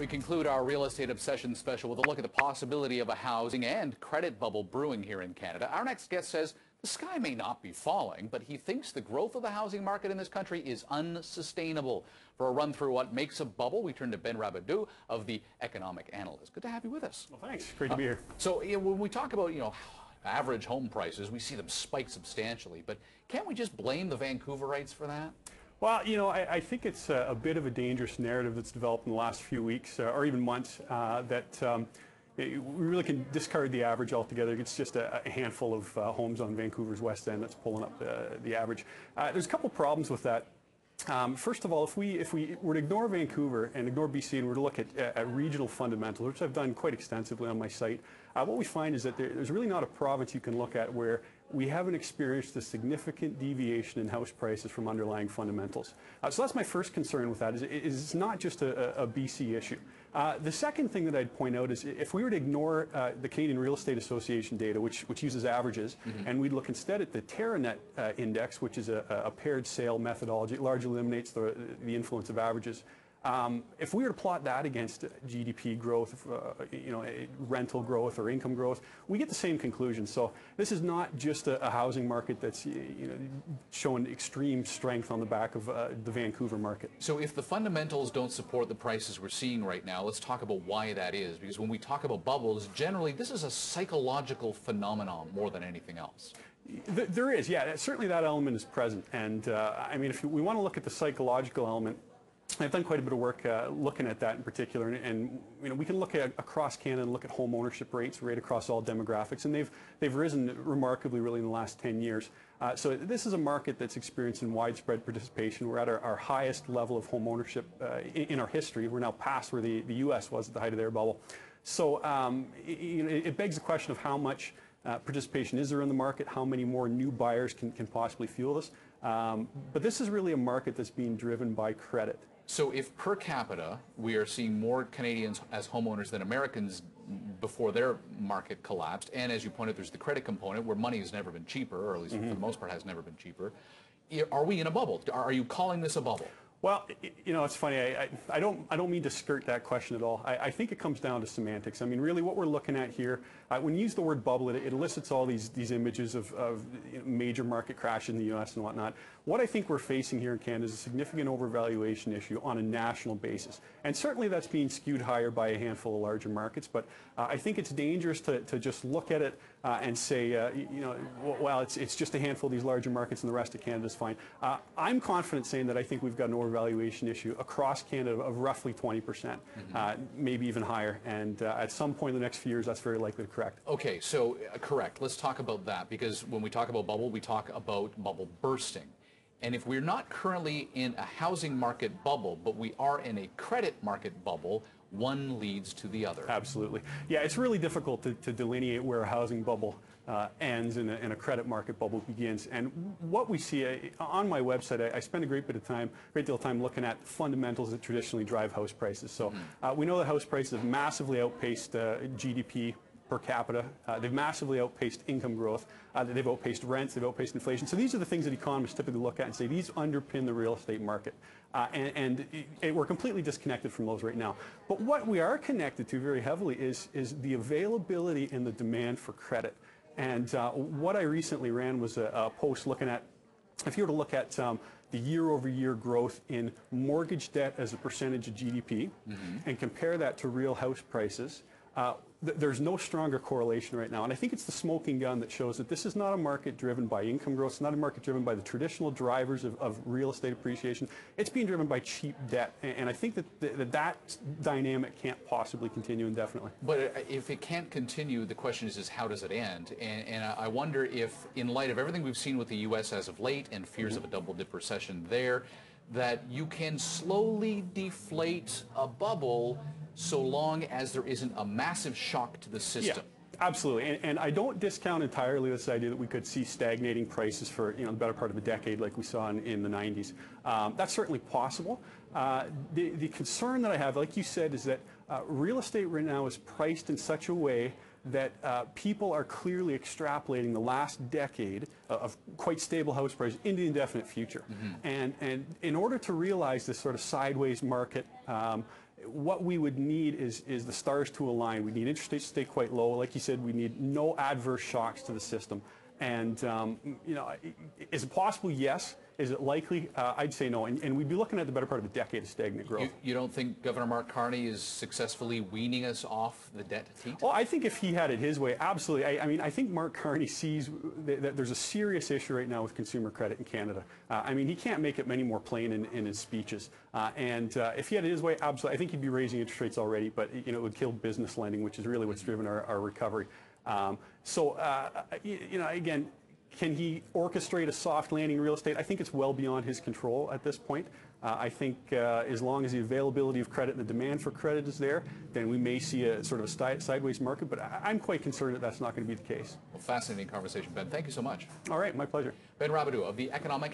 We conclude our real estate obsession special with a look at the possibility of a housing and credit bubble brewing here in Canada. Our next guest says the sky may not be falling, but he thinks the growth of the housing market in this country is unsustainable. For a run through what makes a bubble, we turn to Ben Rabidoux of the Economic Analyst. Good to have you with us. Well, thanks. Great to be here. So when we talk about, average home prices, we see them spike substantially, but can't we just blame the Vancouverites for that? Well, I think it's a bit of a dangerous narrative that's developed in the last few weeks or even months that we really can discard the average altogether. It's just a handful of homes on Vancouver's West End that's pulling up the average. There's a couple problems with that. First of all, if we were to ignore Vancouver and ignore BC and were to look at regional fundamentals, which I've done quite extensively on my site, what we find is that there's really not a province you can look at where we haven't experienced a significant deviation in house prices from underlying fundamentals. So that's my first concern with that, is it's not just a BC issue. The second thing that I'd point out is if we were to ignore the Canadian Real Estate Association data, which uses averages, and we'd look instead at the TerraNet index, which is a paired sale methodology, it largely eliminates the influence of averages. If we were to plot that against GDP growth, rental growth or income growth, we get the same conclusion. So this is not just a housing market that's showing extreme strength on the back of the Vancouver market. So if the fundamentals don't support the prices we're seeing right now, let's talk about why that is. Because when we talk about bubbles, generally this is a psychological phenomenon more than anything else. There is, yeah. Certainly that element is present. And I mean, if we want to look at the psychological element, I've done quite a bit of work looking at that in particular, and we can look at across Canada and look at home ownership rates right across all demographics, and they've risen remarkably really in the last 10 years. So this is a market that's experiencing widespread participation. We're at our highest level of home ownership in our history. We're now past where the U.S. was at the height of their bubble. So it begs the question of how much participation is there in the market, how many more new buyers can possibly fuel this. But this is really a market that's being driven by credit. So if per capita we are seeing more Canadians as homeowners than Americans before their market collapsed, and as you pointed, there's the credit component where money has never been cheaper, or at least for the most part has never been cheaper, are we in a bubble? Are you calling this a bubble? Well, it's funny. I don't mean to skirt that question at all. I think it comes down to semantics. I mean, really, what we're looking at here, when you use the word bubble, it elicits all these images of major market crash in the U.S. and whatnot. What I think we're facing here in Canada is a significant overvaluation issue on a national basis, and certainly that's being skewed higher by a handful of larger markets. But I think it's dangerous to just look at it and say, well, it's just a handful of these larger markets and the rest of Canada is fine. I'm confident saying that I think we've got an overvaluation issue across Canada of roughly 20%, maybe even higher. And at some point in the next few years, that's very likely to correct. Okay, so correct. Let's talk about that, because when we talk about bubble, we talk about bubble bursting. And if we're not currently in a housing market bubble, but we are in a credit market bubble, one leads to the other. Absolutely. Yeah, it's really difficult to delineate where a housing bubble ends and a credit market bubble begins. And what we see on my website, I spend a great deal of time looking at fundamentals that traditionally drive house prices. So we know that house prices have massively outpaced GDP per capita. They've massively outpaced income growth. They've outpaced rents. They've outpaced inflation. So these are the things that economists typically look at and say these underpin the real estate market. And we're completely disconnected from those right now. But what we are connected to very heavily is the availability and the demand for credit. And what I recently ran was a post looking at, if you were to look at the year-over-year growth in mortgage debt as a percentage of GDP and compare that to real house prices, there's no stronger correlation right now. And I think it's the smoking gun that shows that this is not a market driven by income growth. It's not a market driven by the traditional drivers of real estate appreciation. It's being driven by cheap debt. And I think that dynamic can't possibly continue indefinitely. But if it can't continue, the question is how does it end? And I wonder if, in light of everything we've seen with the U.S. as of late and fears of a double-dip recession there, that you can slowly deflate a bubble so long as there isn't a massive shock to the system. Yeah, absolutely. And I don't discount entirely this idea that we could see stagnating prices for the better part of a decade like we saw in the 90s. That's certainly possible. The concern that I have, like you said, is that real estate right now is priced in such a way that people are clearly extrapolating the last decade of quite stable house prices into the indefinite future. And in order to realize this sort of sideways market, what we would need is the stars to align. We need interest rates to stay quite low. Like you said, we need no adverse shocks to the system. And, you know, is it possible? Yes. Is it likely? I'd say no. And we'd be looking at the better part of a decade of stagnant growth. You don't think Governor Mark Carney is successfully weaning us off the debt teat? Well, I think if he had it his way, absolutely. I mean, I think Mark Carney sees that there's a serious issue right now with consumer credit in Canada. I mean, he can't make it many more plain in his speeches. And if he had it his way, absolutely. I think he'd be raising interest rates already, but, you know, it would kill business lending, which is really what's driven our recovery. You know, again, can he orchestrate a soft landing in real estate? I think it's well beyond his control at this point. I think as long as the availability of credit and the demand for credit is there, then we may see a sort of a sideways market, but I'm quite concerned that that's not going to be the case. Well, fascinating conversation, Ben. Thank you so much. All right, my pleasure. Ben Rabidoux of the Economic